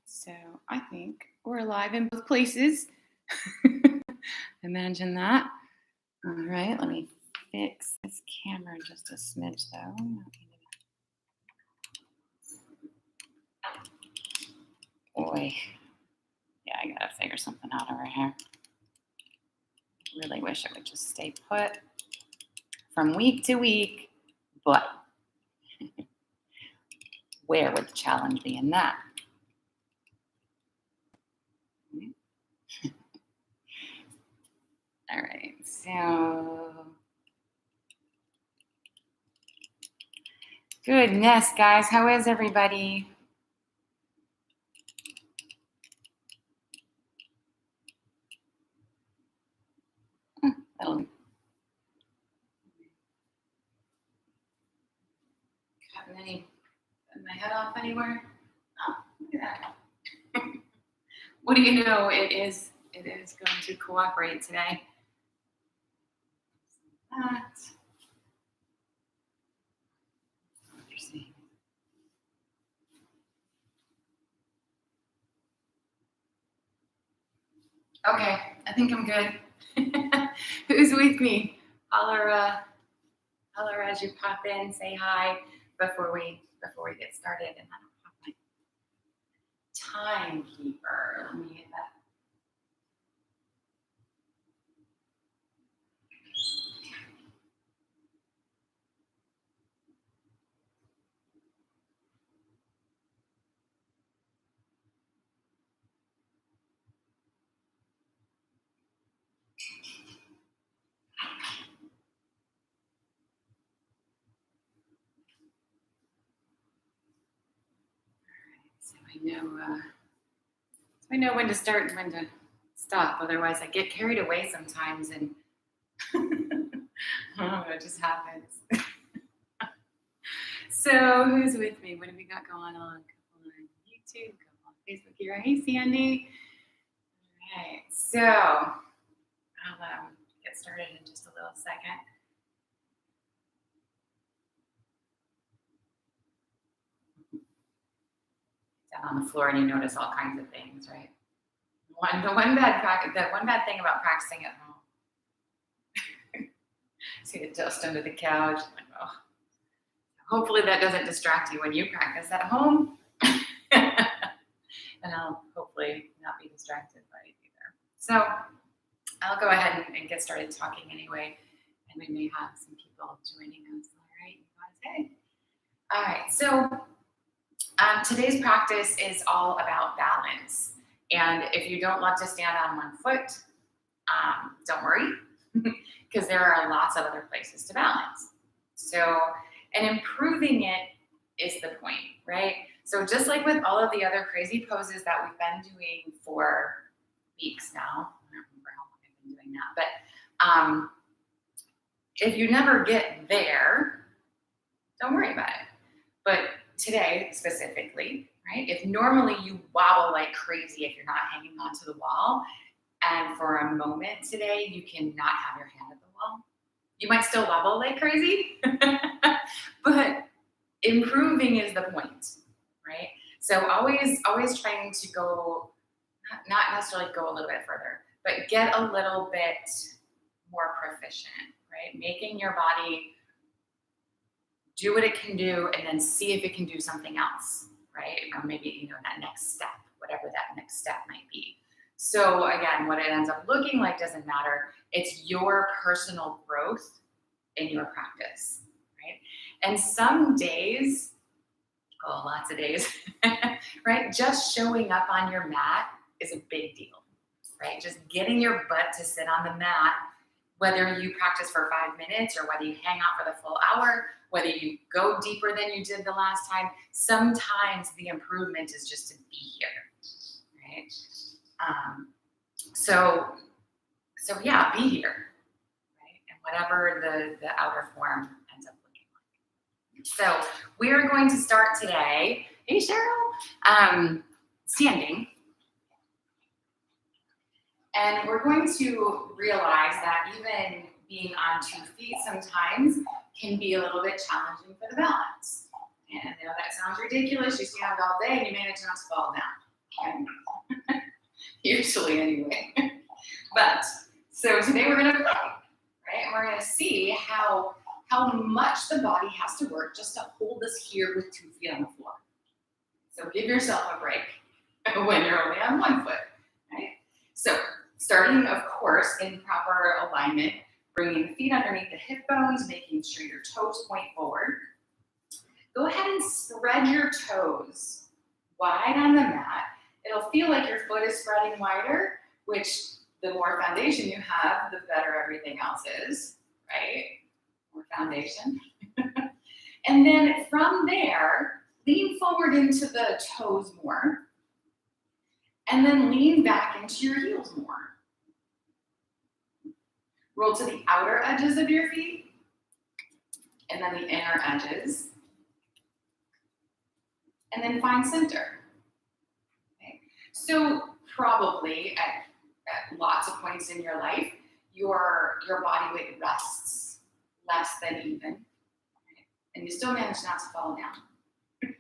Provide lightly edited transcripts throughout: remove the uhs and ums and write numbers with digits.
So I think we're live in both places. Imagine that. All right, let me fix this camera just a smidge though. Boy, yeah, I gotta figure something out over here. Really wish it would just stay put from week to week, but where would the challenge be in that? All right, so goodness, guys, how is everybody? That'll cutting my head off anywhere. Oh, look at that. What do you know? It is going to cooperate today. That. Okay, I think I'm good. Who's with me? Holler as you pop in. Say hi before we get started. And I don't have my timekeeper. Let me get that. So I know when to start and when to stop. Otherwise, I get carried away sometimes, and it just happens. So, who's with me? What have we got going on? Come on YouTube, come on Facebook here. Hey, Sandy. All right. So, I'll get started in just a little second. Down on the floor, and you notice all kinds of things, right? The one bad thing about practicing at home. See the dust under the couch. Oh. Hopefully that doesn't distract you when you practice at home. And I'll hopefully not be distracted by it either. So I'll go ahead and get started talking anyway, and we may have some people joining us. All right. So today's practice is all about balance. And if you don't love to stand on one foot, don't worry, because there are lots of other places to balance. So, and improving it is the point, right? So just like with all of the other crazy poses that we've been doing for weeks now, I don't remember how long I've been doing that, but if you never get there, don't worry about it. But today specifically, right? If normally you wobble like crazy if you're not hanging onto the wall, and for a moment today you cannot have your hand at the wall, you might still wobble like crazy, but improving is the point, right? So always trying to go, not necessarily go a little bit further, but get a little bit more proficient, right? Making your body do what it can do and then see if it can do something else, right? Or maybe, that next step, whatever that next step might be. So again, what it ends up looking like doesn't matter. It's your personal growth in your practice, right? And some days, lots of days, right? Just showing up on your mat is a big deal, right? Just getting your butt to sit on the mat, whether you practice for 5 minutes or whether you hang out for the full hour, whether you go deeper than you did the last time, sometimes the improvement is just to be here, right? So yeah, be here, right? And whatever the outer form ends up looking like. So we're going to start today. Hey, Cheryl, standing. And we're going to realize that even being on 2 feet sometimes can be a little bit challenging for the balance. And I know that sounds ridiculous. You stand all day and you manage not to fall down. And usually anyway. But so today we're gonna play, right? And we're gonna see how much the body has to work just to hold us here with 2 feet on the floor. So give yourself a break when you're only on 1 foot, right? So starting, of course, in proper alignment, bringing the feet underneath the hip bones, making sure your toes point forward. Go ahead and spread your toes wide on the mat. It'll feel like your foot is spreading wider, which the more foundation you have, the better everything else is, right? More foundation. And then from there, lean forward into the toes more. And then lean back into your heels more. Roll to the outer edges of your feet. And then the inner edges. And then find center. Okay. So probably at lots of points in your life, your body weight rests less than even, right? And you still manage not to fall down.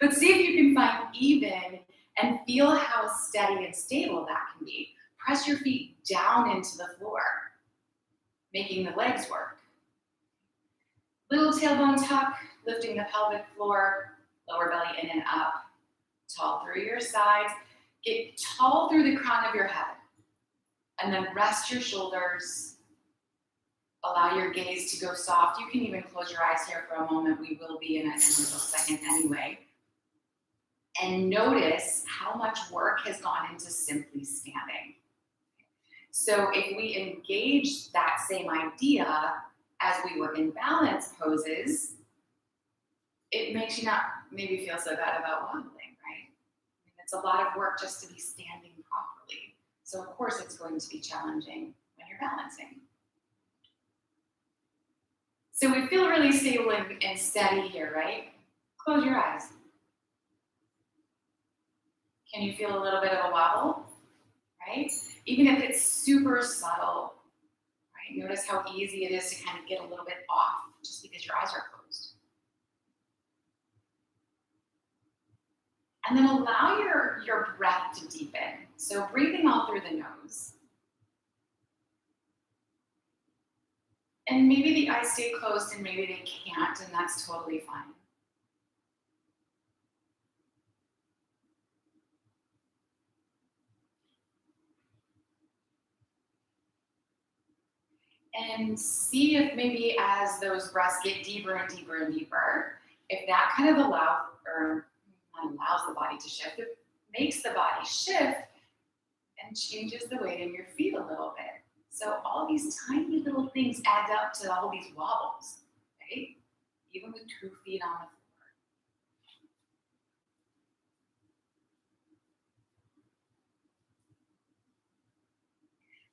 But see if you can find even and feel how steady and stable that can be. Press your feet down into the floor, making the legs work. Little tailbone tuck, lifting the pelvic floor, lower belly in and up, tall through your sides. Get tall through the crown of your head. And then rest your shoulders. Allow your gaze to go soft. You can even close your eyes here for a moment. We will be in a little second anyway. And notice how much work has gone into simply standing. So if we engage that same idea as we were in balance poses, it makes you not maybe feel so bad about wobbling, right? I mean, it's a lot of work just to be standing properly. So of course it's going to be challenging when you're balancing. So we feel really stable and steady here, right? Close your eyes. Can you feel a little bit of a wobble, right? Even if it's super subtle, right? Notice how easy it is to kind of get a little bit off just because your eyes are closed. And then allow your breath to deepen. So breathing all through the nose. And maybe the eyes stay closed and maybe they can't, and that's totally fine. And see if maybe as those breaths get deeper and deeper and deeper, if that kind of allows the body to shift, it makes the body shift and changes the weight in your feet a little bit. So all these tiny little things add up to all these wobbles, right? Even with 2 feet on the floor.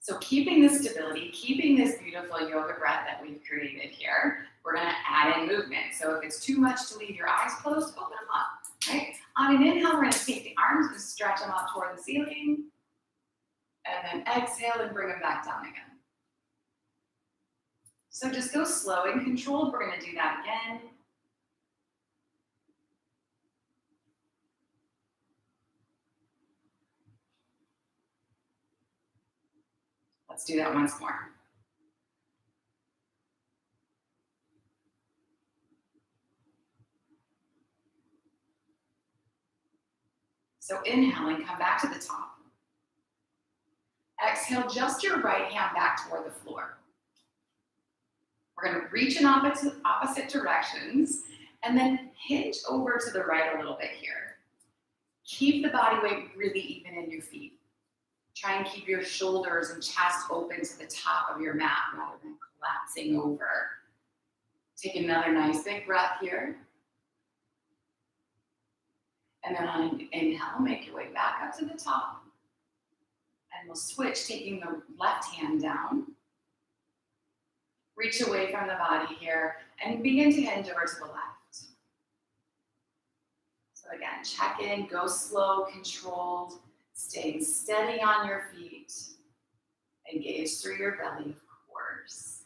So keeping this stability, keeping this beautiful yoga breath that we've created here, we're gonna add in movement. So if it's too much to leave your eyes closed, open them up, right? On an inhale, we're gonna take the arms and stretch them up toward the ceiling. And then exhale and bring them back down again. So just go slow and controlled. We're gonna do that again. Let's do that once more. So inhaling, come back to the top. Exhale, just your right hand back toward the floor. We're gonna reach in opposite directions and then hinge over to the right a little bit here. Keep the body weight really even in your feet. Try and keep your shoulders and chest open to the top of your mat rather than collapsing over. Take another nice big breath here. And then on an inhale, make your way back up to the top. And we'll switch, taking the left hand down. Reach away from the body here and begin to hinge over to the left. So again, check in, go slow, controlled, staying steady on your feet. Engage through your belly, of course.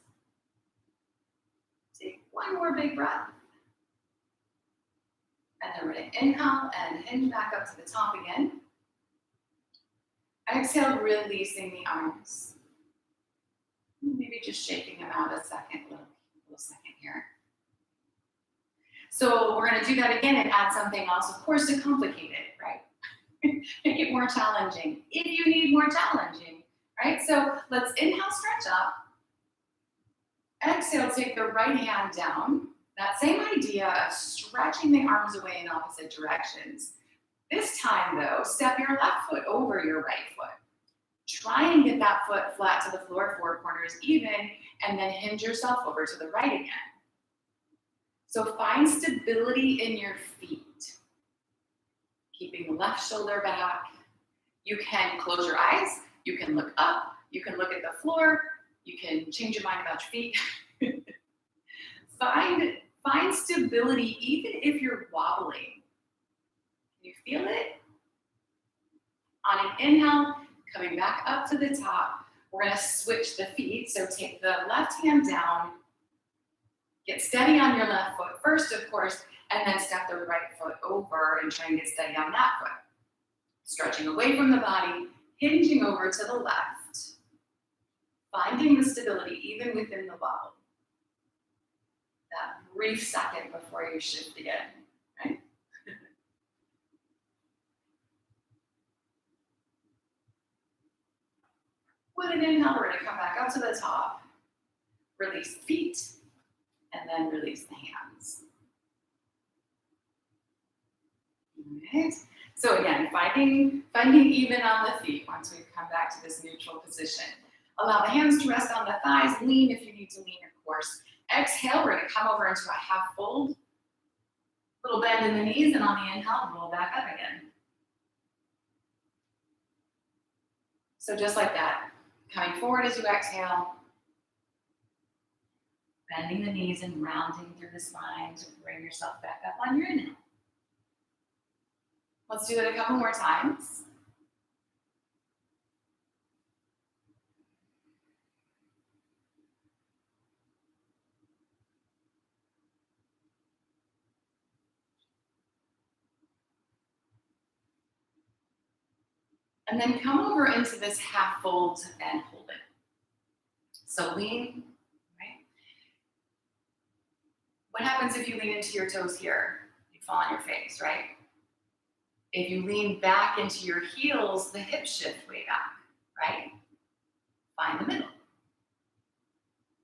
Take one more big breath. And then we're gonna inhale and hinge back up to the top again. Exhale, releasing the arms. Maybe just shaking them out a little second here. So we're gonna do that again and add something else, of course, to complicate it, right? Make it more challenging, if you need more challenging, right? So let's inhale, stretch up. Exhale, take the right hand down. That same idea of stretching the arms away in opposite directions. This time though, step your left foot over your right foot. Try and get that foot flat to the floor, four corners even, and then hinge yourself over to the right again. So find stability in your feet. Keeping the left shoulder back. You can close your eyes, you can look up, you can look at the floor, you can change your mind about your feet. Find stability even if you're wobbling. Can you feel it? On an inhale, coming back up to the top, we're gonna switch the feet. So take the left hand down, get steady on your left foot first, of course, and then step the right foot over and try and get steady on that foot. Stretching away from the body, hinging over to the left, finding the stability even within the wobble. That brief second before you shift again, right? With an inhale, we're gonna come back up to the top, release feet, and then release the hands. All right. So again, finding even on the feet once we've come back to this neutral position. Allow the hands to rest on the thighs. Lean if you need to lean, of course. Exhale, we're gonna come over into a half fold. Little bend in the knees, and on the inhale, roll back up again. So just like that, coming forward as you exhale, bending the knees and rounding through the spine to bring yourself back up on your inhale. Let's do it a couple more times. And then come over into this half fold and hold it. So lean, right? What happens if you lean into your toes here? You fall on your face, right? If you lean back into your heels, the hips shift way back, right? Find the middle.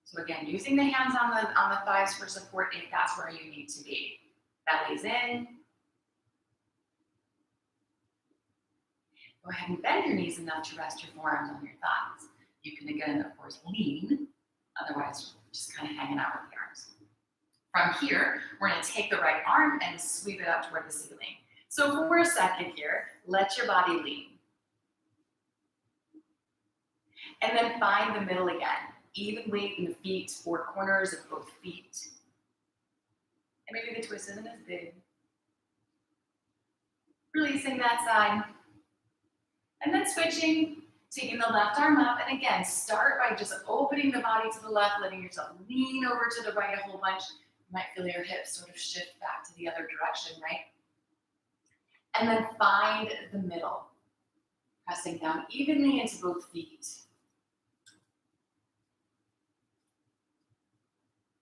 So again, using the hands on the thighs for support if that's where you need to be. Belly's in. Go ahead and bend your knees enough to rest your forearms on your thighs. You can again, of course, lean. Otherwise, just kind of hanging out with the arms. From here, we're going to take the right arm and sweep it up toward the ceiling. So for a second here, let your body lean. And then find the middle again. Even weight in the feet, four corners of both feet. And maybe the twist isn't as big. Releasing that side. And then switching, taking the left arm up. And again, start by just opening the body to the left, letting yourself lean over to the right a whole bunch. You might feel your hips sort of shift back to the other direction, right? And then find the middle, pressing down evenly into both feet.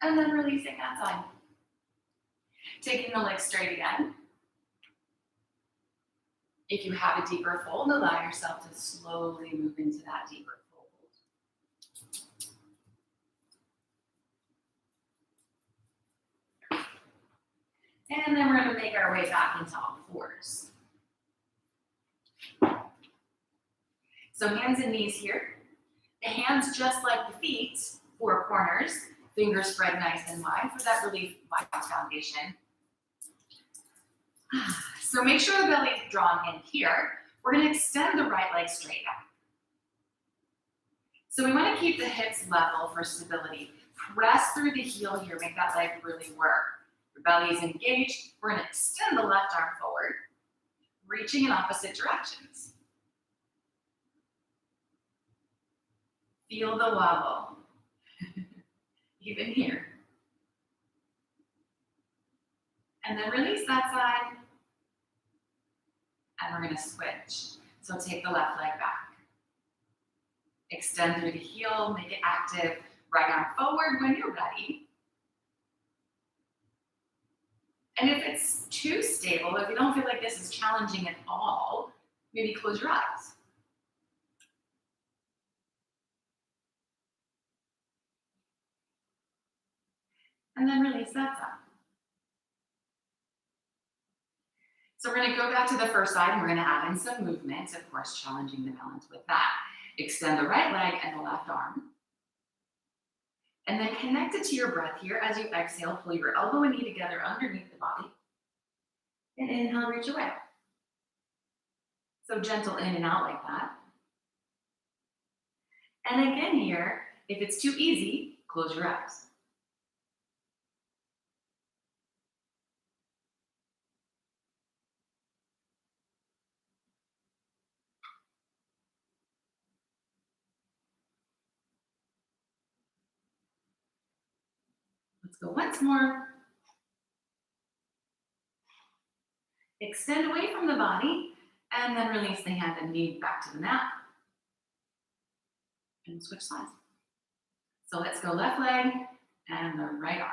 And then releasing that side. Taking the legs straight again. If you have a deeper fold, allow yourself to slowly move into that deeper fold. And then we're going to make our way back into all fours. So hands and knees here. The hands, just like the feet, four corners. Fingers spread nice and wide for that relief foundation. So make sure the belly is drawn in here. We're going to extend the right leg straight out. So we want to keep the hips level for stability. Press through the heel here, make that leg really work. Your belly is engaged. We're going to extend the left arm forward, reaching in opposite directions. Feel the wobble. Even here. And then release that side. And we're going to switch. So take the left leg back. Extend through the heel, make it active. Right arm forward when you're ready. And if it's too stable, if you don't feel like this is challenging at all, maybe close your eyes. And then release that side. So we're gonna go back to the first side and we're gonna add in some movement, of course, challenging the balance with that. Extend the right leg and the left arm. And then connect it to your breath here as you exhale. Pull your elbow and knee together underneath the body. And inhale, reach away. So gentle in and out like that. And again here, if it's too easy, close your eyes. Let's go once more. Extend away from the body and then release the hand and knee back to the mat. And switch sides. So let's go left leg and the right arm.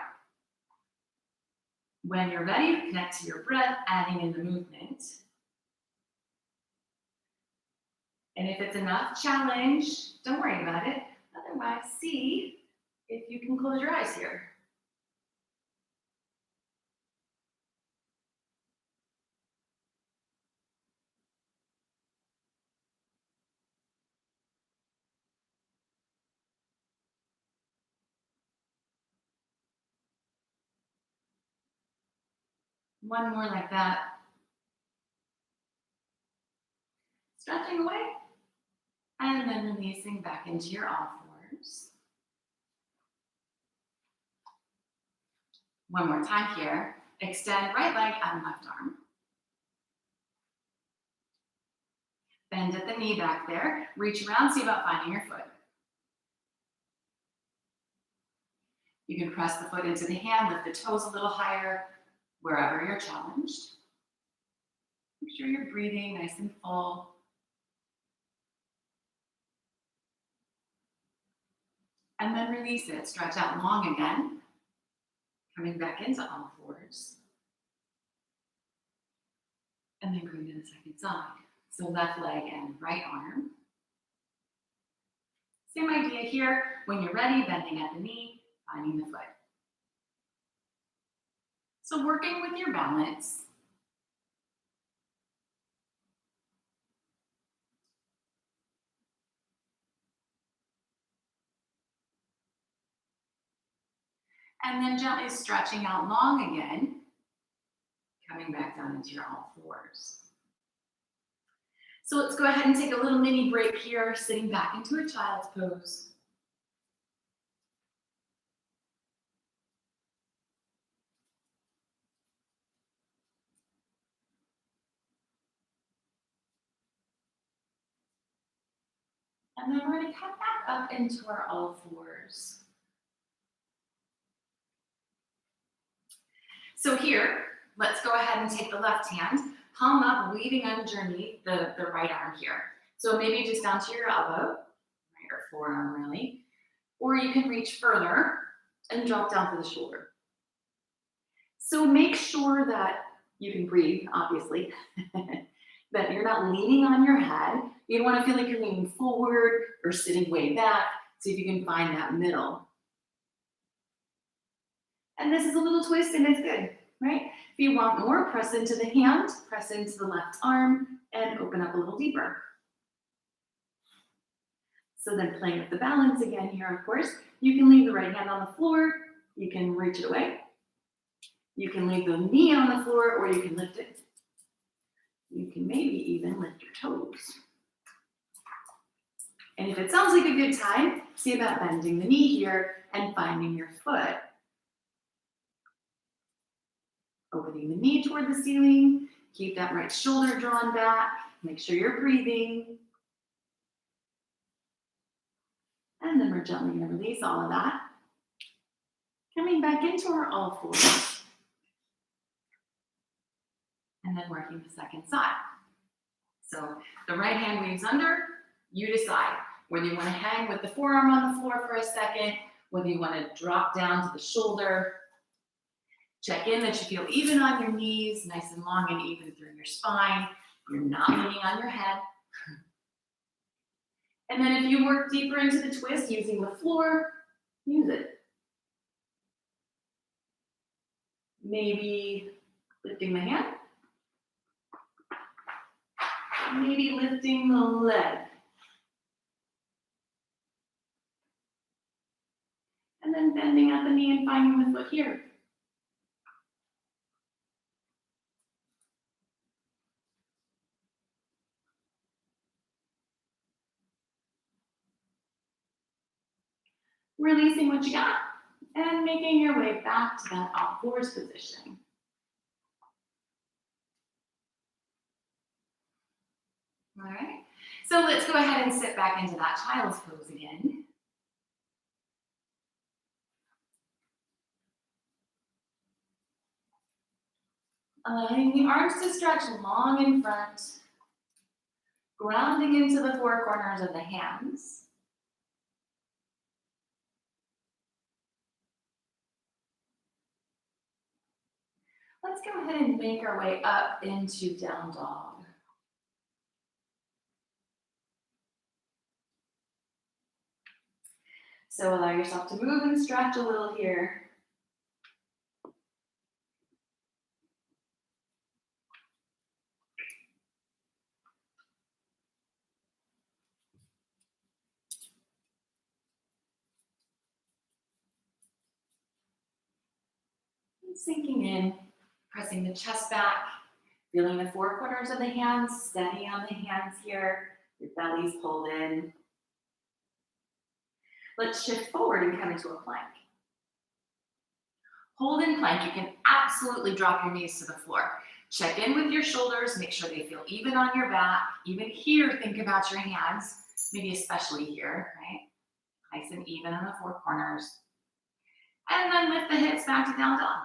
When you're ready, connect to your breath, adding in the movement. And if it's enough challenge, don't worry about it. Otherwise, see if you can close your eyes here. One more like that. Stretching away. And then releasing back into your all fours. One more time here. Extend right leg and left arm. Bend at the knee back there. Reach around, see about finding your foot. You can press the foot into the hand, lift the toes a little higher, wherever you're challenged. Make sure you're breathing nice and full. And then release it. Stretch out long again. Coming back into all fours. And then going to the second side. So left leg and right arm. Same idea here. When you're ready, bending at the knee, finding the foot. So working with your balance. And then gently stretching out long again. Coming back down into your all fours. So let's go ahead and take a little mini break here, sitting back into a child's pose. And then we're going to come back up into our all fours. So here, let's go ahead and take the left hand, palm up, weaving underneath the right arm here. So maybe just down to your elbow, right, or forearm really. Or you can reach further and drop down to the shoulder. So make sure that you can breathe, obviously, that you're not leaning on your head. You don't want to feel like you're leaning forward or sitting way back. See if you can find that middle. And this is a little twist and it's good, right? If you want more, press into the hand, press into the left arm, and open up a little deeper. So then playing with the balance again here, of course, you can leave the right hand on the floor, you can reach it away. You can leave the knee on the floor or you can lift it. You can maybe even lift your toes. And if it sounds like a good time, see about bending the knee here and finding your foot. Opening the knee toward the ceiling, keep that right shoulder drawn back, make sure you're breathing. And then we're gently going to release all of that. Coming back into our all fours. And then working the second side. So the right hand weaves under, you decide. whether you want to hang with the forearm on the floor for a second, whether you want to drop down to the shoulder. Check in that you feel even on your knees, nice and long and even through your spine. You're not leaning on your head. And then if you work deeper into the twist using the floor, use it. Maybe lifting the hand. Maybe lifting the leg. And then bending at the knee and finding the foot here. Releasing what you got and making your way back to that all fours position. All right, so let's go ahead and sit back into that child's pose again. Allowing the arms to stretch long in front, grounding into the four corners of the hands. Let's go ahead and make our way up into down dog. So allow yourself to move and stretch a little here. And sinking in, pressing the chest back, feeling the four corners of the hands, steady on the hands here, your belly's pulled in. Let's shift forward and come into a plank. Hold in plank, you can absolutely drop your knees to the floor. Check in with your shoulders, make sure they feel even on your back. Even here, think about your hands, maybe especially here, right? Nice and even on the four corners. And then lift the hips back to down dog.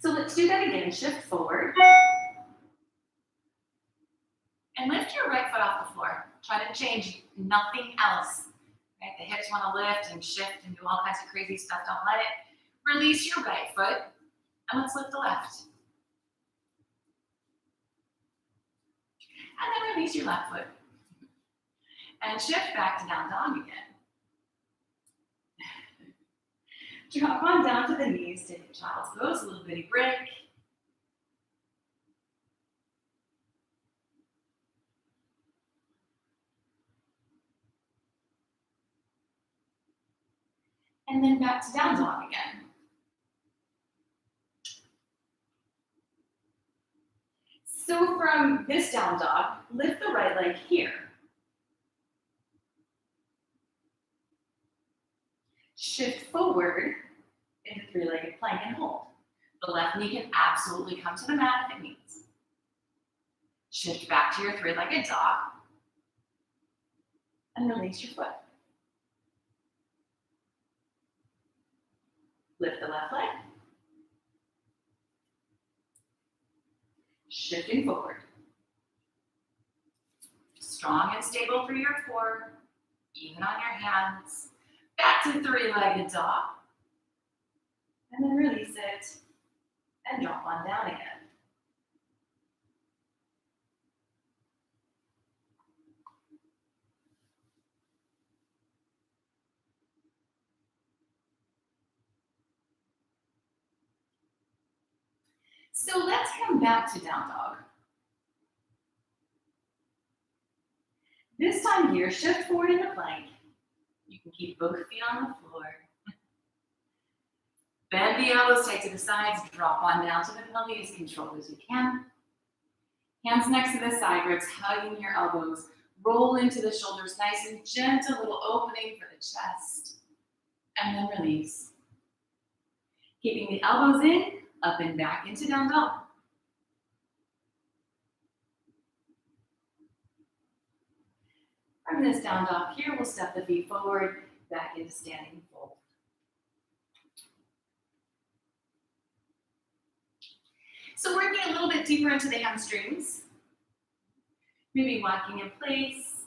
So let's do that again. Shift forward. And lift your right foot off the floor. Try to change nothing else. Right? The hips want to lift and shift and do all kinds of crazy stuff. Don't let it. Release your right foot. And let's lift the left. And then release your left foot. And shift back to down dog again. Drop on down to the knees, take a child's pose, a little bitty break. And then back to down dog again. So from this down dog, lift the right leg here. Shift forward into three-legged plank and hold. The left knee can absolutely come to the mat if it needs. Shift back to your three-legged dog. And release your foot. Lift the left leg. Shifting forward. Strong and stable through your core, even on your hands. Back to three-legged dog. And then release it and drop on down again. So let's come back to down dog. This time here, shift forward in the plank. You can keep both feet on the floor. Bend the elbows tight to the sides, drop on down to the belly as controlled as you can. Hands next to the side ribs, hugging your elbows. Roll into the shoulders, nice and gentle, little opening for the chest. And then release. Keeping the elbows in, up and back into down dog. From this down dog here, we'll step the feet forward, back into standing fold. So working a little bit deeper into the hamstrings, maybe walking in place.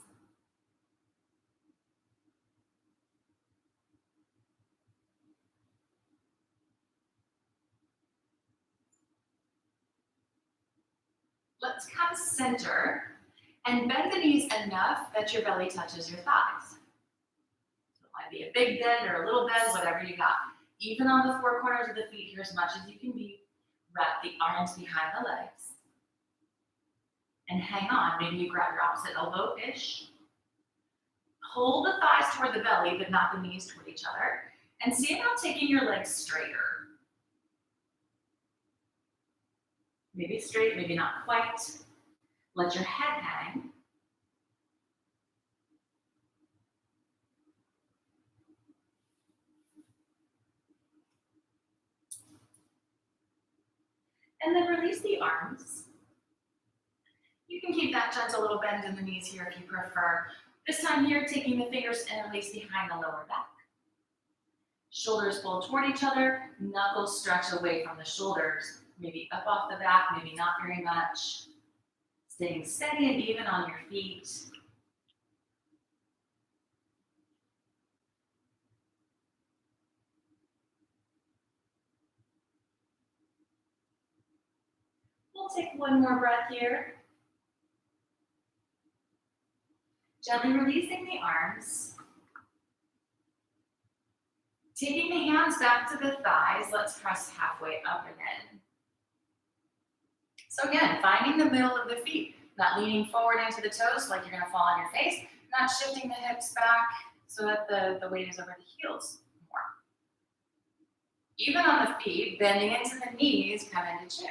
Let's come center and bend the knees enough that your belly touches your thighs. So it might be a big bend or a little bend, whatever you got. Even on the four corners of the feet here as much as you can be. Wrap the arms behind the legs. And hang on. Maybe you grab your opposite elbow-ish. Hold the thighs toward the belly, but not the knees toward each other. And see about taking your legs straighter. Maybe straight, maybe not quite. Let your head hang. And then release the arms. You can keep that gentle little bend in the knees here if you prefer. This time here, taking the fingers and release behind the lower back. Shoulders pull toward each other, knuckles stretch away from the shoulders. Maybe up off the back, maybe not very much. Staying steady and even on your feet. We'll take one more breath here. Gently releasing the arms. Taking the hands back to the thighs, let's press halfway up again. So again, finding the middle of the feet, not leaning forward into the toes like you're gonna fall on your face, not shifting the hips back so that the weight is over the heels more. Even on the feet, bending into the knees, come into chair.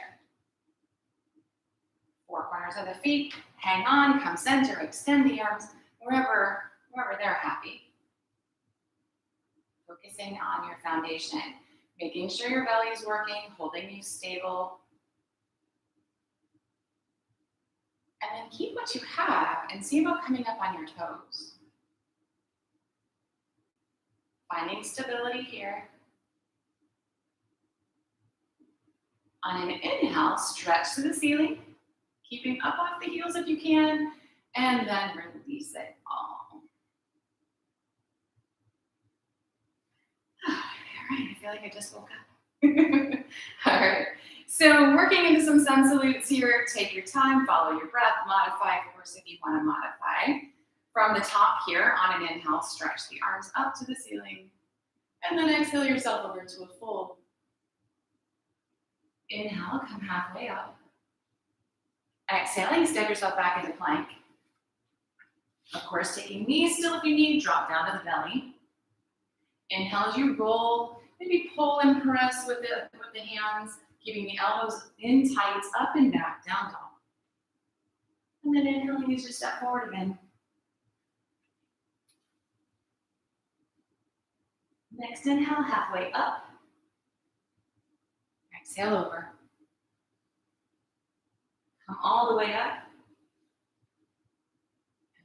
Four corners of the feet, hang on, come center, extend the arms, wherever they're happy. Focusing on your foundation, making sure your belly is working, holding you stable. And then keep what you have and see about coming up on your toes. Finding stability here. On an inhale, stretch to the ceiling, keeping up off the heels if you can, and then release it all. All right, I feel like I just woke up. All right, so working into some sun salutes here. Take your time, follow your breath, modify, of course, if you want to modify. From the top here, on an inhale, stretch the arms up to the ceiling, and then exhale yourself over to a fold. Inhale, come halfway up. Exhaling, step yourself back into plank. Of course, taking knees still if you need, drop down to the belly. Inhale as you roll, maybe pull and press with the hands, keeping the elbows in tight, up and back, down dog. And then inhaling as you step forward again. Next inhale, halfway up. Exhale over. Come all the way up.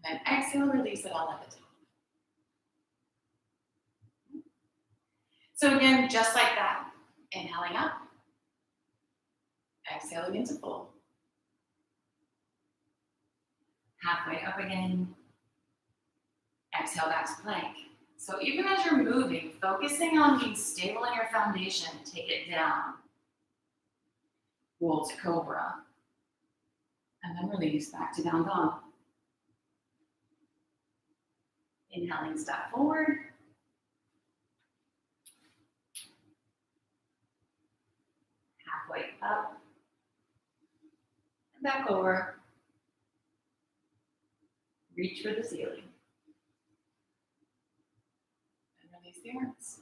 And then exhale, release it all at the top. So again, just like that, inhaling up, exhaling into fold. Halfway up again, exhale back to plank. So even as you're moving, focusing on being stable in your foundation, take it down. Roll to cobra. And then release back to down dog. Inhaling, step forward. Halfway up. And back over. Reach for the ceiling. And release the arms.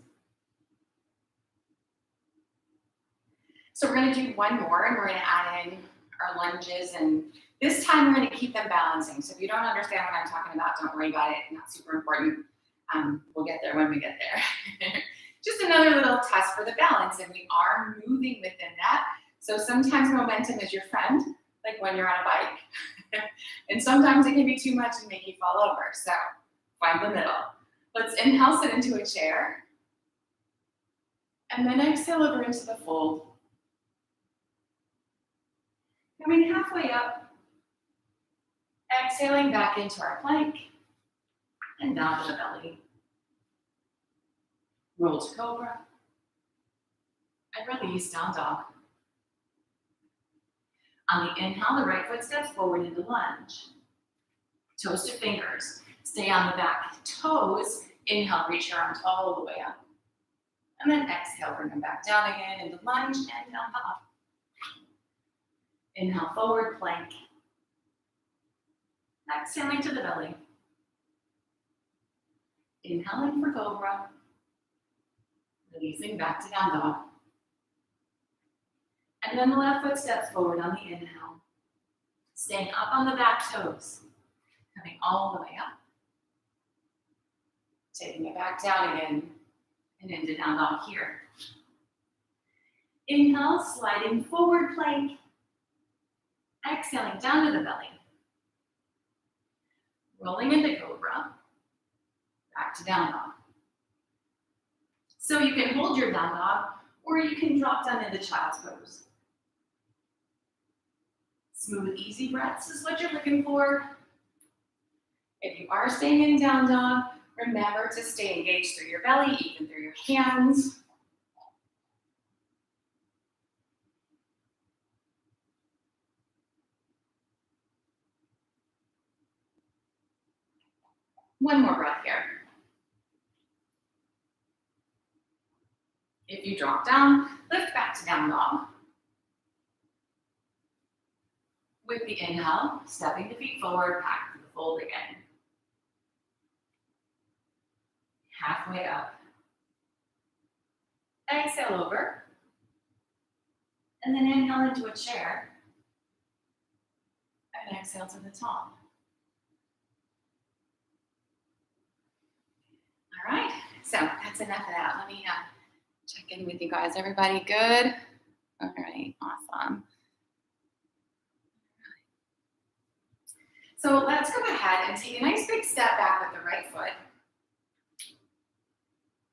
So we're going to do one more, and we're going to add in our lunges, and this time we're going to keep them balancing. So if you don't understand what I'm talking about, don't worry about it. Not super important. We'll get there when we get there. Just another little test for the balance, and we are moving within that. So sometimes momentum is your friend, like when you're on a bike. And sometimes it can be too much and make you fall over. So find the middle. Let's inhale, sit into a chair. And then exhale over into the fold. Coming halfway up, exhaling back into our plank and down to the belly. Roll to cobra and release down dog. On the inhale, the right foot steps forward into lunge. Toes to fingers. Stay on the back toes. Inhale, reach your arms all the way up. And then exhale, bring them back down again into lunge and down up. Inhale, forward plank. Exhaling to the belly. Inhaling for cobra. Releasing back to down dog. And then the left foot steps forward on the inhale. Staying up on the back toes. Coming all the way up. Taking it back down again and into down dog here. Inhale, sliding forward plank. Exhaling down to the belly. Rolling into cobra. Back to down dog. So you can hold your down dog or you can drop down into child's pose. Smooth, easy breaths is what you're looking for. If you are staying in down dog, remember to stay engaged through your belly, even through your hands. One more breath here. If you drop down, lift back to down dog. With the inhale, stepping the feet forward, back to the fold again. Halfway up. Exhale over. And then inhale into a chair. And exhale to the top. All right, so that's enough of that. Let me check in with you guys. Everybody good? All right, awesome. So let's go ahead and take a nice big step back with the right foot.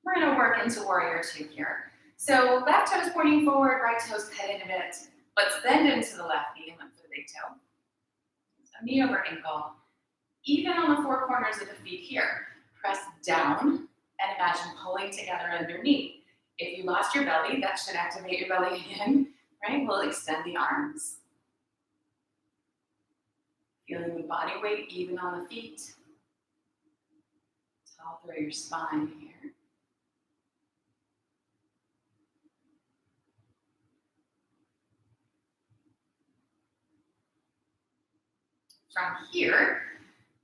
We're going to work into warrior two here. So left toes pointing forward, right toes headed a bit. Let's bend into the left knee and lift the big toe. So knee over ankle. Even on the four corners of the feet here, press down and imagine pulling together underneath. If you lost your belly, that should activate your belly again, right? We'll extend the arms. Feeling the body weight even on the feet. All through your spine here. From here,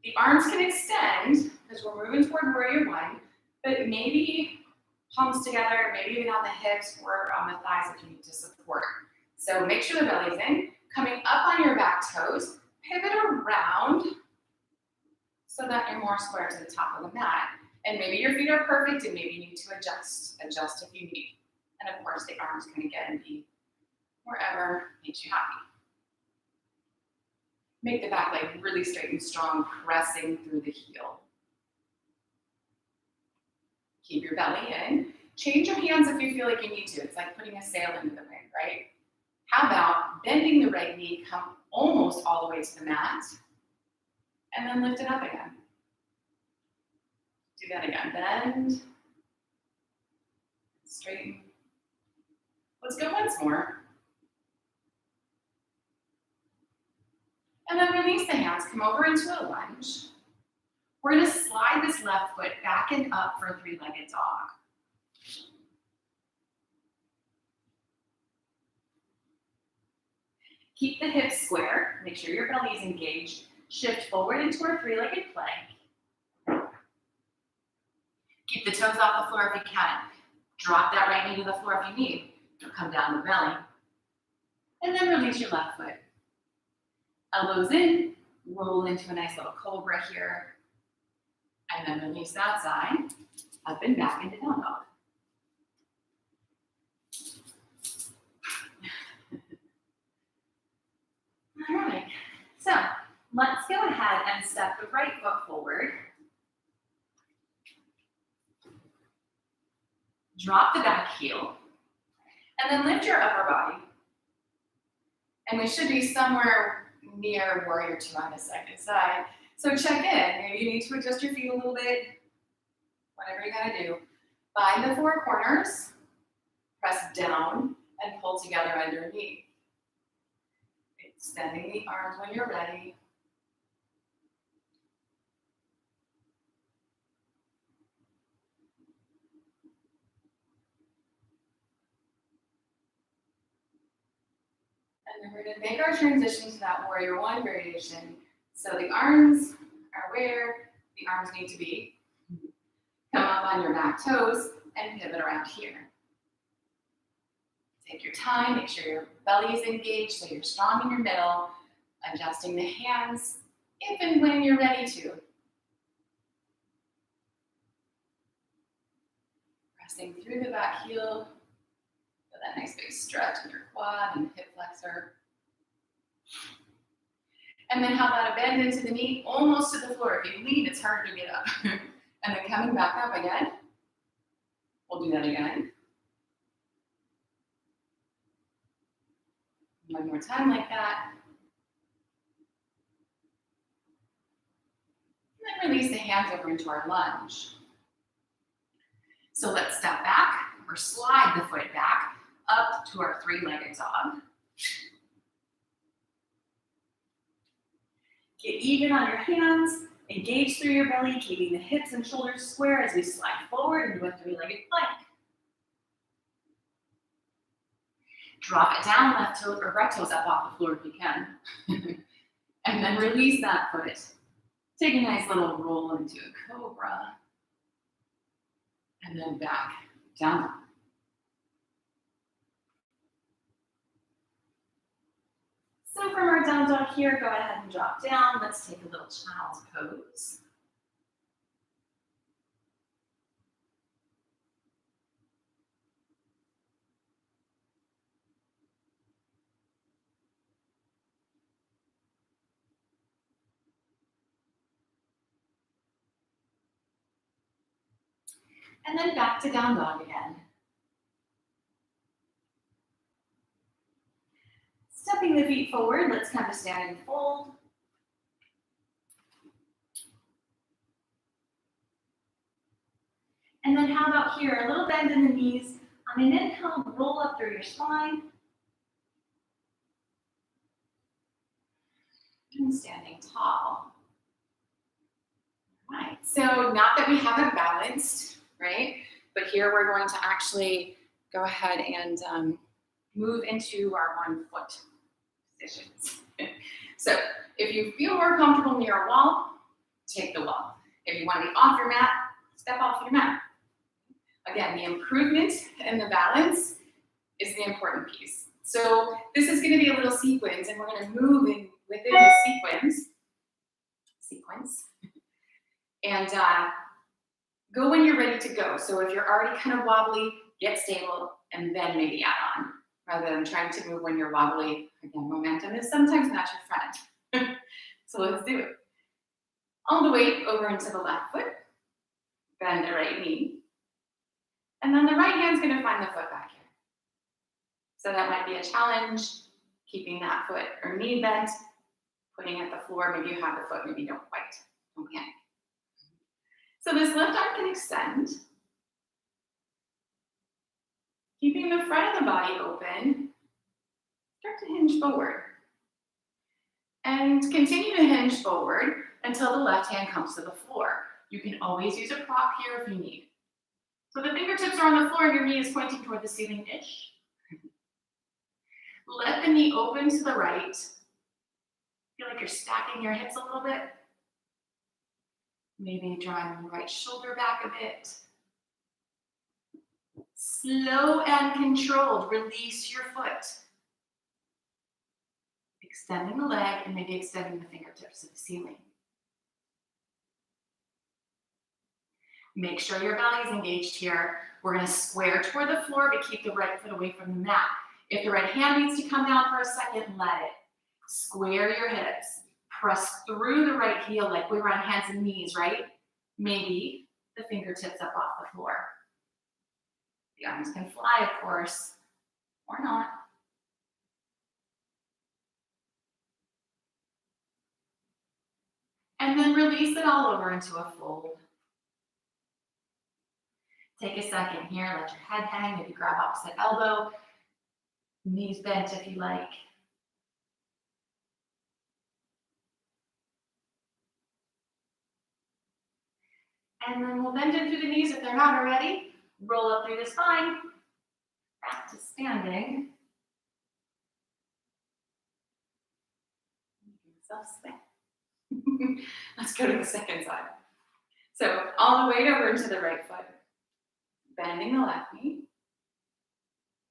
the arms can extend because we're moving toward warrior one, but maybe palms together, maybe even on the hips or on the thighs if you need to support. So make sure the belly's in. Coming up on your back toes, pivot around so that you're more square to the top of the mat. And maybe your feet are perfect and maybe you need to adjust if you need. And of course, the arms can get and be wherever makes you happy. Make the back leg really straight and strong, pressing through the heel. Keep your belly in. Change your hands if you feel like you need to. It's like putting a sail into the wind, right? How about bending the right knee, come almost all the way to the mat, and then lift it up again. Do that again. Bend, straighten. Let's go once more. And then release the hands, come over into a lunge. We're gonna slide this left foot back and up for a three-legged dog. Keep the hips square, make sure your belly is engaged. Shift forward into our three-legged plank. Keep the toes off the floor if you can. Drop that right knee to the floor if you need. Come down the belly. And then release your left foot. Elbows in, roll into a nice little cobra here. And then release that side, up and back into down dog. All right, so let's go ahead and step the right foot forward. Drop the back heel. And then lift your upper body. And we should be somewhere near warrior two on the second side. So check in. Maybe you need to adjust your feet a little bit, whatever you gotta do. Find the four corners, press down, and pull together underneath. Extending the arms when you're ready. And then we're going to make our transition to that warrior one variation. So the arms are where the arms need to be. Come up on your back toes and pivot around here. Take your time, make sure your belly is engaged so you're strong in your middle, adjusting the hands if and when you're ready to. Pressing through the back heel. Feel that nice big stretch in your quad and hip flexor. And then how about a bend into the knee, almost to the floor. If you lean, it's harder to get up. And then coming back up again. We'll do that again. One more time like that. And then release the hands over into our lunge. So let's step back or slide the foot back up to our three-legged dog. Get even on your hands, engage through your belly, keeping the hips and shoulders square as we slide forward into a three-legged plank. Drop it down, left toe or right toes up off the floor if you can. And then release that foot. Take a nice little roll into a cobra. And then back, down. So from our down dog here, go ahead and drop down. Let's take a little child's pose. And then back to down dog again. Stepping the feet forward, let's come to standing fold. And then how about here, a little bend in the knees. On an inhale, roll up through your spine. And standing tall. All right, so not that we haven't balanced, right? But here we're going to actually go ahead and move into our 1 foot positions. So if you feel more comfortable near a wall, take the wall. If you want to be off your mat, step off your mat. Again, the improvement and the balance is the important piece. So this is going to be a little sequence, and we're going to move in within the sequence, and go when you're ready to go. So if you're already kind of wobbly, get stable, and then maybe add on, rather than trying to move when you're wobbly. Again, momentum is sometimes not your friend. So let's do it. All the weight over into the left foot, bend the right knee, and then the right hand's going to find the foot back here. So that might be a challenge, keeping that foot or knee bent, putting it at the floor. Maybe you have the foot, maybe you don't quite. Don't panic. So this left arm can extend. Keeping the front of the body open, start to hinge forward. And continue to hinge forward until the left hand comes to the floor. You can always use a prop here if you need. So the fingertips are on the floor and your knee is pointing toward the ceiling-ish. Let the knee open to the right. Feel like you're stacking your hips a little bit. Maybe drawing the right shoulder back a bit. Slow and controlled, release your foot. Extending the leg and maybe extending the fingertips to the ceiling. Make sure your belly is engaged here. We're going to square toward the floor, but keep the right foot away from the mat. If the right hand needs to come down for a second, let it. Square your hips. Press through the right heel like we were on hands and knees, right? Maybe the fingertips up off the floor. The arms can fly, of course, or not. release it all over into a fold. Take a second here, let your head hang, maybe grab opposite elbow, knees bent if you like. And then we'll bend in through the knees if they're not already. Roll up through the spine, back to standing. Let's go to the second side. So all the weight over into the right foot, bending the left knee,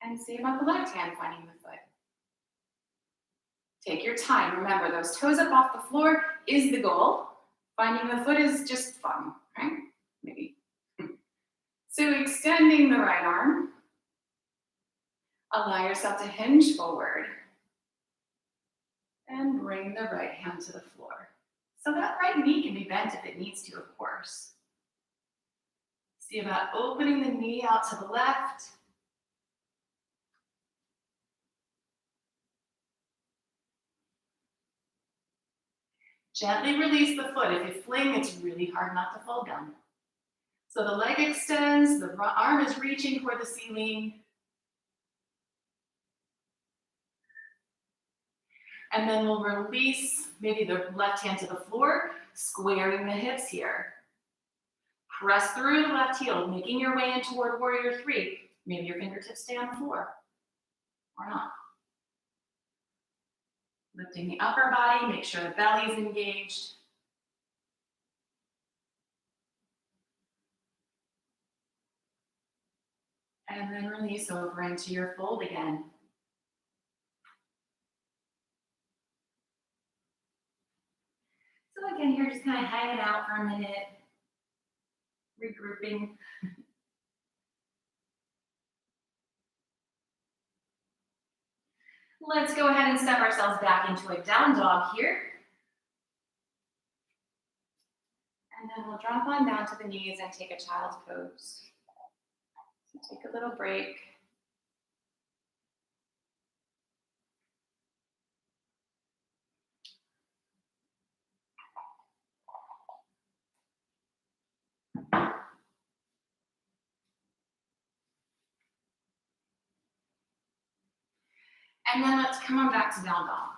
and see about the left hand finding the foot. Take your time. Remember, those toes up off the floor is the goal. Finding the foot is just fun, right? Maybe. So extending the right arm, allow yourself to hinge forward, and bring the right hand to the floor. So that right knee can be bent if it needs to, of course. See about opening the knee out to the left. Gently release the foot. If you fling, it's really hard not to fall down. So the leg extends, the arm is reaching toward the ceiling. And then we'll release maybe the left hand to the floor, squaring the hips here. Press through the left heel, making your way in toward warrior three. Maybe your fingertips stay on the floor, or not. Lifting the upper body, make sure the belly is engaged. And then release over into your fold again. So again, you're just kind of hanging out for a minute, regrouping. Let's go ahead and step ourselves back into a down dog here. And then we'll drop on down to the knees and take a child's pose. So take a little break. And then let's come on back to down dog.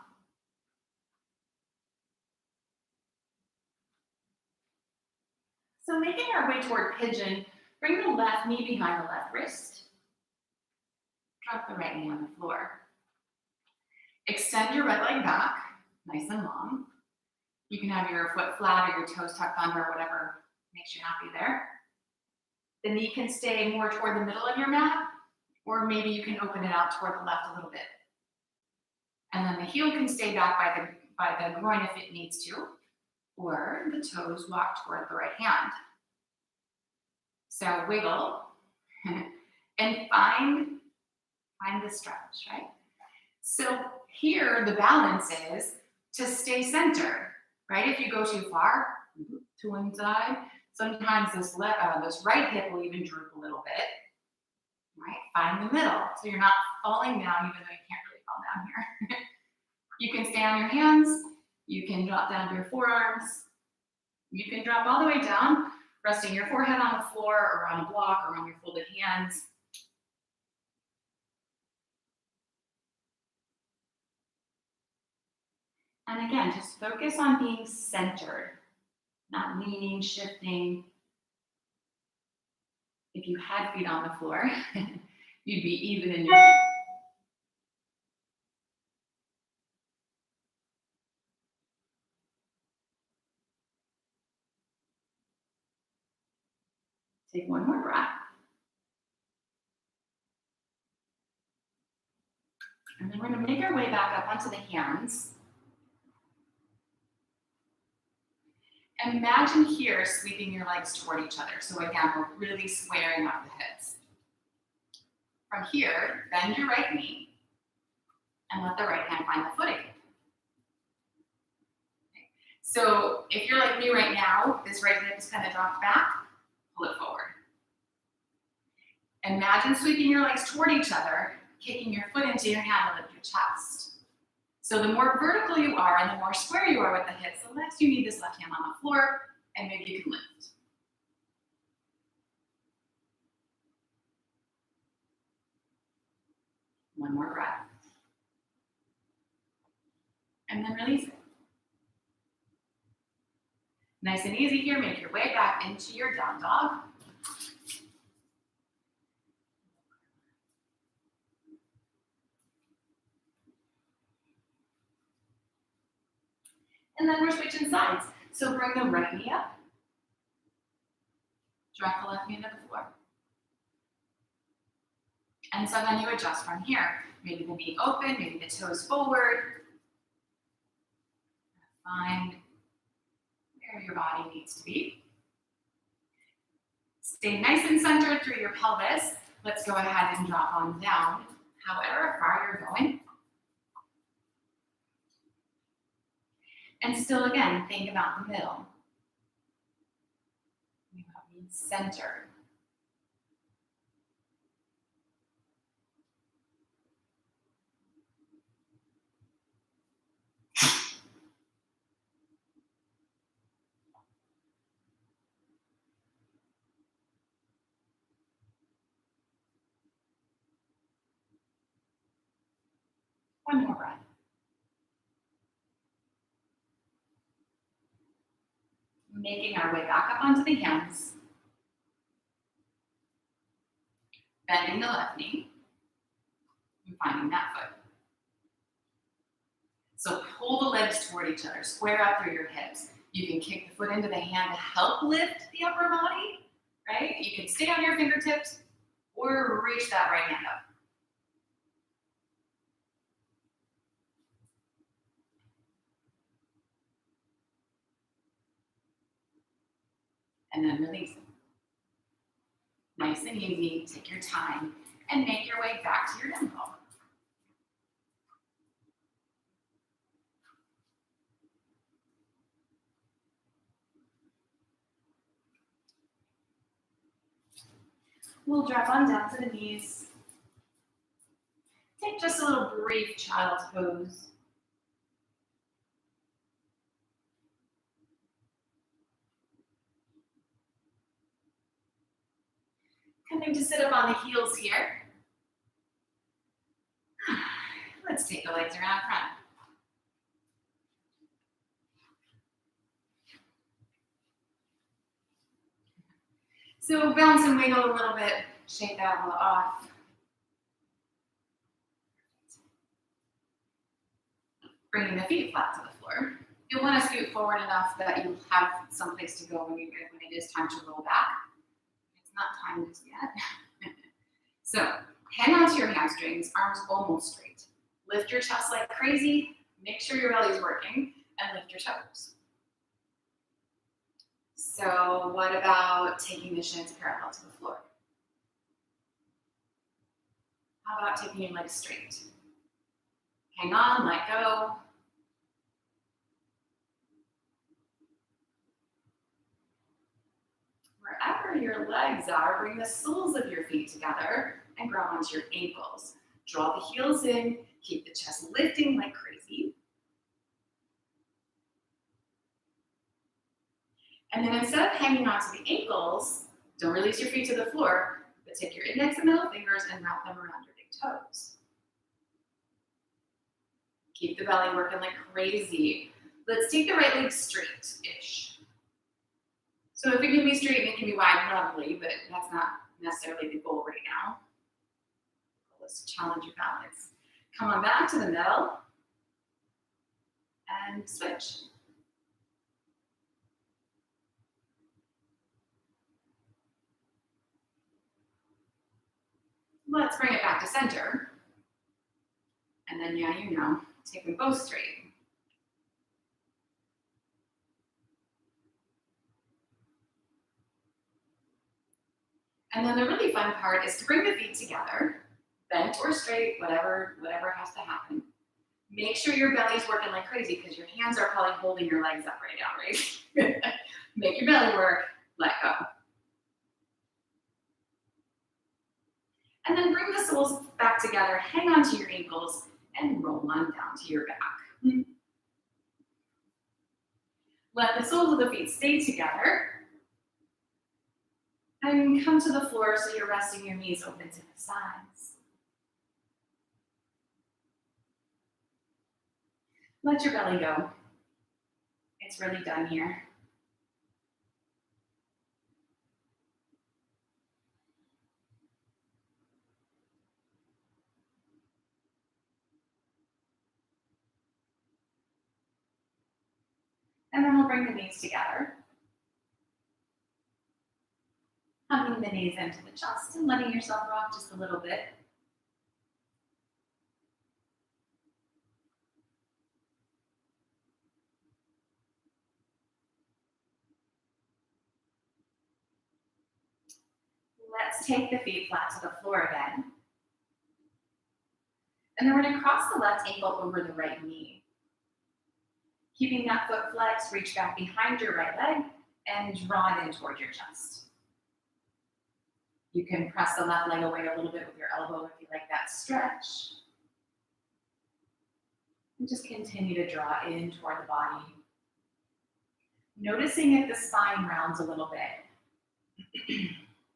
So making our way toward pigeon, bring the left knee behind the left wrist. Drop the right knee on the floor. Extend your right leg back, nice and long. You can have your foot flat or your toes tucked under, whatever makes you happy there. The knee can stay more toward the middle of your mat, or maybe you can open it out toward the left a little bit. And then the heel can stay back by the groin if it needs to, or the toes walk toward the right hand. So wiggle and find the stretch, right? So here the balance is to stay centered, right? If you go too far to one side, sometimes this right hip will even droop a little bit, right? Find the middle so you're not falling down even though you can't really fall down here. You can stay on your hands. You can drop down to your forearms. You can drop all the way down, resting your forehead on the floor or on a block or on your folded hands. And again, just focus on being centered, not leaning, shifting. If you had feet on the floor, you'd be even in your feet. Take one more breath. And then we're going to make our way back up onto the hands. Imagine here sweeping your legs toward each other. So again, we're really squaring up the hips. From here, bend your right knee and let the right hand find the footing. Okay. So if you're like me right now, this right hip is kind of dropped back, pull it forward. Imagine sweeping your legs toward each other, kicking your foot into your hand and lift your chest. So the more vertical you are and the more square you are with the hips, the less you need this left hand on the floor, and maybe you can lift. One more breath. And then release it. Nice and easy here. Make your way back into your down dog. And then we're switching sides. So bring the right knee up. Drop the left knee into the floor. And so then you adjust from here. Maybe the knee open, maybe the toes forward. Find where your body needs to be. Stay nice and centered through your pelvis. Let's go ahead and drop on down, however far you're going. And still, again, think about the middle. Think about being centered. One more breath. Making our way back up onto the hands. Bending the left knee. And finding that foot. So pull the legs toward each other. Square up through your hips. You can kick the foot into the hand to help lift the upper body, right? You can stay on your fingertips or reach that right hand up. And then release it. Nice and easy, take your time, and make your way back to your down dog. We'll drop on down to the knees. Take just a little brief child's pose. Coming to sit up on the heels here. Let's take the legs around front. So bounce and wiggle a little bit, shake that one off. Bringing the feet flat to the floor. You'll want to scoot forward enough that you have some place to go when it is time to roll back. It's not time just yet. So hang on to your hamstrings, arms almost straight. Lift your chest like crazy. Make sure your belly's working and lift your toes. So what about taking the shins parallel to the floor? How about taking your legs straight? Hang on, let go. Wherever your legs are, bring the soles of your feet together and grab onto your ankles. Draw the heels in, keep the chest lifting like crazy. And then instead of hanging onto the ankles, don't release your feet to the floor, but take your index and middle fingers and wrap them around your big toes. Keep the belly working like crazy. Let's take the right leg straight-ish. So if it can be straight and it can be wide, lovely, but that's not necessarily the goal right now. The goal is to challenge your balance. Come on back to the middle and switch. Let's bring it back to center. And then, yeah, you know, take them both straight. And then the really fun part is to bring the feet together, bent or straight, whatever has to happen. Make sure your belly's working like crazy because your hands are probably holding your legs up right now, right? Make your belly work, let go. And then bring the soles back together, hang on to your ankles, and roll on down to your back. Let the soles of the feet stay together. And come to the floor so you're resting your knees open to the sides. Let your belly go. It's really done here. And then we'll bring the knees together. Hugging the knees into the chest and letting yourself rock just a little bit. Let's take the feet flat to the floor again. And then we're going to cross the left ankle over the right knee. Keeping that foot flexed, reach back behind your right leg and draw it in toward your chest. You can press the left leg away a little bit with your elbow if you like that stretch. And just continue to draw in toward the body. Noticing if the spine rounds a little bit.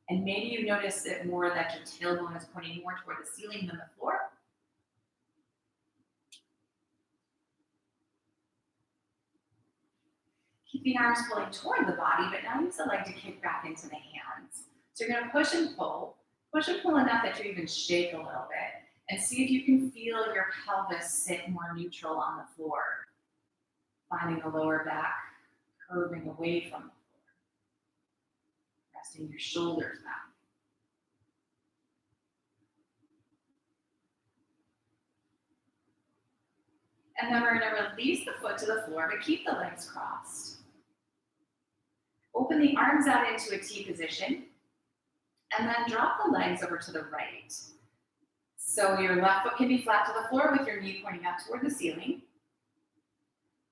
And maybe you notice it more that your tailbone is pointing more toward the ceiling than the floor. Keep the arms pulling toward the body, but now use the leg to kick back into the hands. So you're going to push and pull enough that you even shake a little bit, and see if you can feel your pelvis sit more neutral on the floor. Finding the lower back curving away from the floor. Resting your shoulders back. And then we're going to release the foot to the floor, but keep the legs crossed. Open the arms out into a T position, and then drop the legs over to the right. So your left foot can be flat to the floor with your knee pointing up toward the ceiling,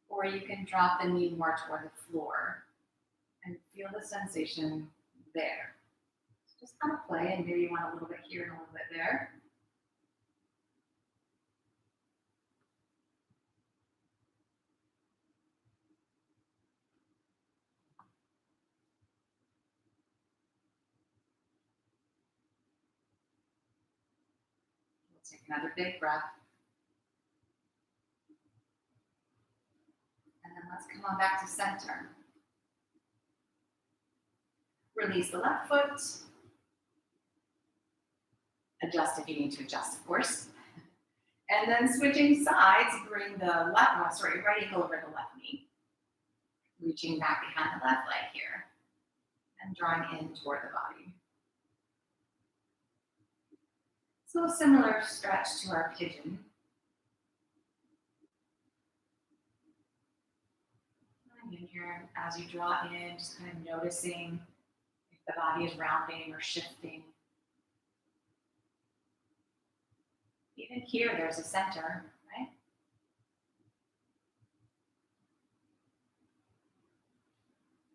or you can drop the knee more toward the floor and feel the sensation there. Just kind of play, and maybe you want a little bit here and a little bit there. Take another big breath. And then let's come on back to center. Release the left foot. Adjust if you need to adjust, of course. And then switching sides, bring the right ankle over the left knee. Reaching back behind the left leg here. And drawing in toward the body. So a similar stretch to our pigeon. In here, as you draw in, just kind of noticing if the body is rounding or shifting. Even here, there's a center, right?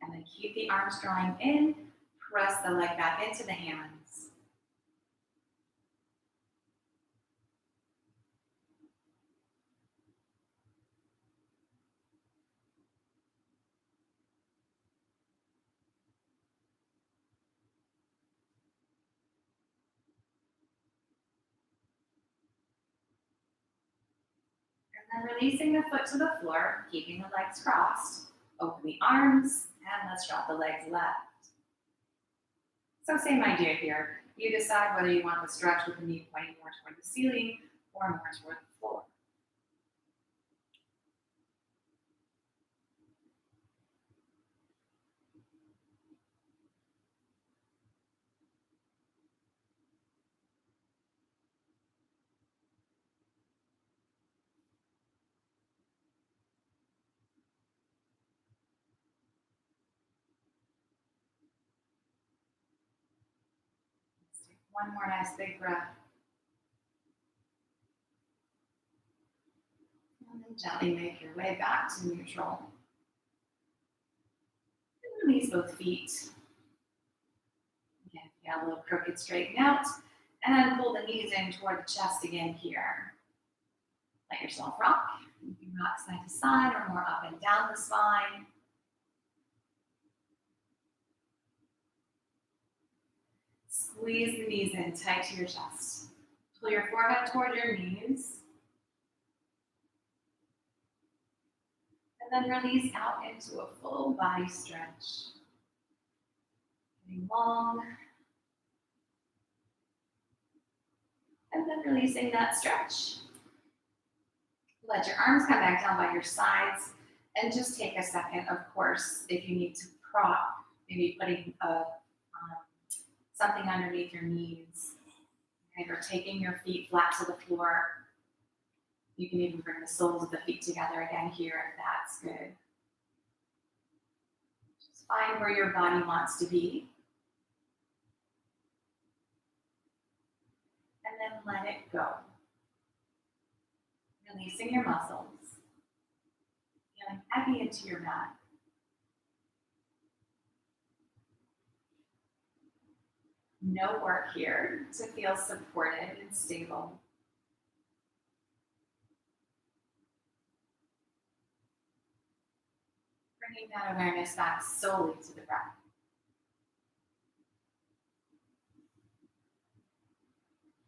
And then keep the arms drawing in, press the leg back into the hands. And then releasing the foot to the floor, keeping the legs crossed. Open the arms, and let's drop the legs left. So same idea here. You decide whether you want the stretch with the knee pointing more toward the ceiling or more toward the floor. One more nice big breath. And then gently make your way back to neutral. And release both feet. Again, you got a little crooked, straighten out. And then pull the knees in toward the chest again here. yourself rock. You can rock side to side or more up and down the spine. Squeeze the knees in tight to your chest. Pull your forehead toward your knees. And then release out into a full body stretch. Getting long. And then releasing that stretch. Let your arms come back down by your sides. And just take a second, of course, if you need to prop, maybe putting something underneath your knees. Okay, or taking your feet flat to the floor. You can even bring the soles of the feet together again here if that's good. Just find where your body wants to be. And then let it go. Releasing your muscles. Feeling heavy into your mat. No work here to feel supported and stable. Bringing that awareness back solely to the breath.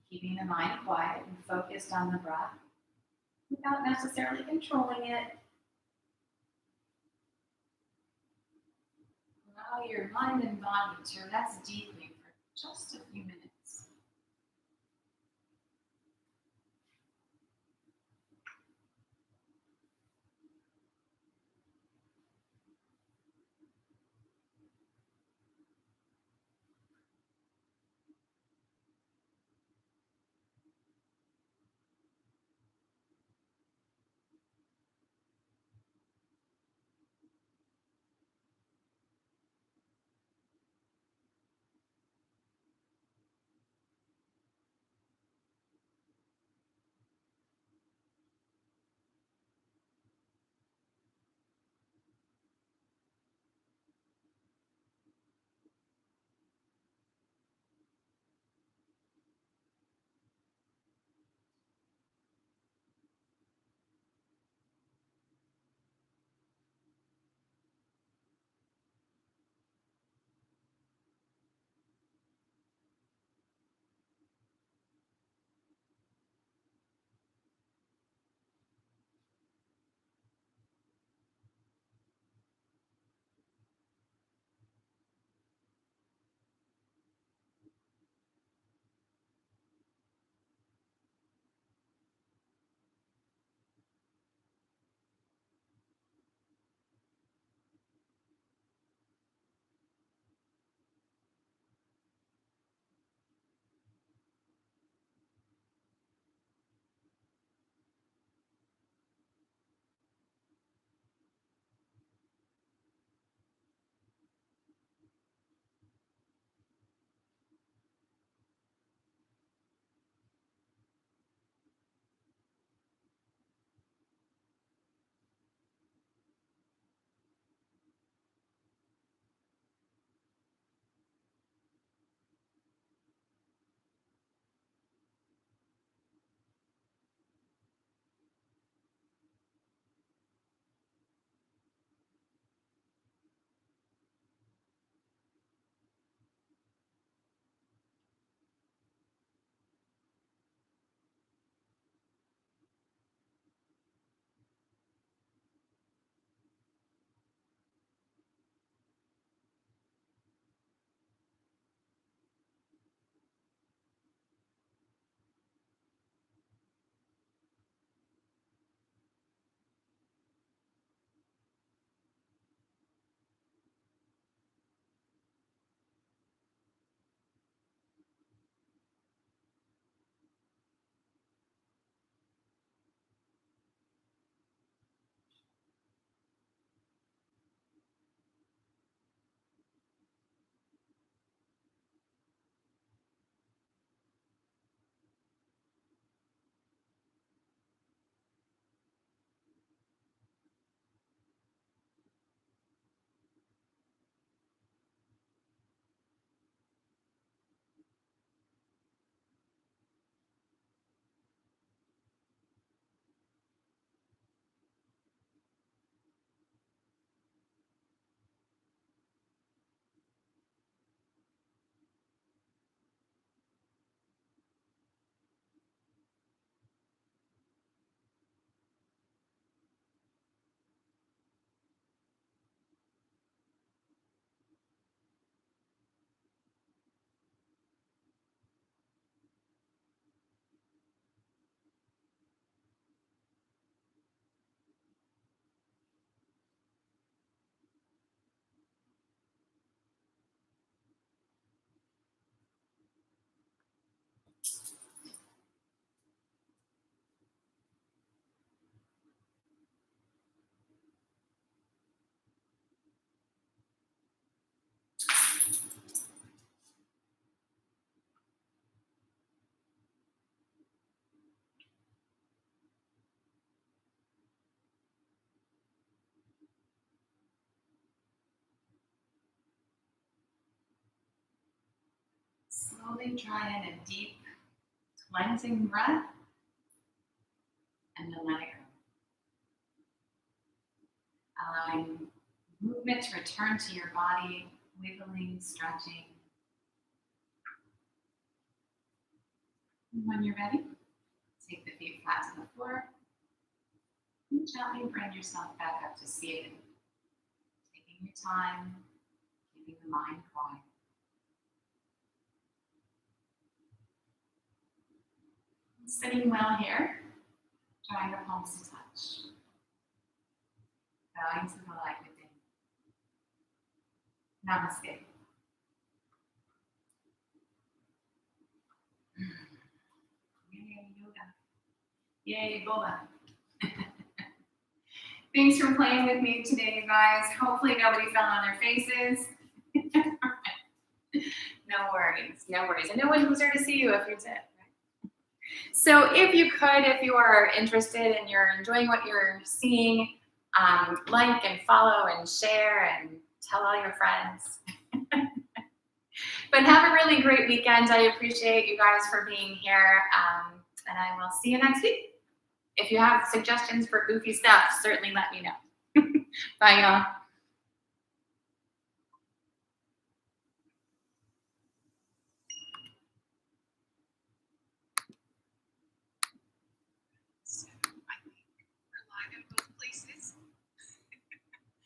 Keeping the mind quiet and focused on the breath without necessarily controlling it. Allow your mind and body to rest deeply for just a few minutes. slowly draw in a deep cleansing breath and then let it go. Allowing movement to return to your body, wiggling, stretching. And when you're ready, take the feet flat to the floor and gently bring yourself back up to seated. Taking your time, keeping the mind quiet. Sitting well here, drawing the palms to touch. Bowing to the light within. Namaste. Yay, yoga. Yay, Boba. Thanks for playing with me today, guys. Hopefully nobody fell on their faces. No worries, no worries. And no one was there to see you if you did. So if you are interested and you're enjoying what you're seeing, like and follow and share and tell all your friends. But have a really great weekend. I appreciate you guys for being here. And I will see you next week. If you have suggestions for goofy stuff, certainly let me know. Bye, y'all.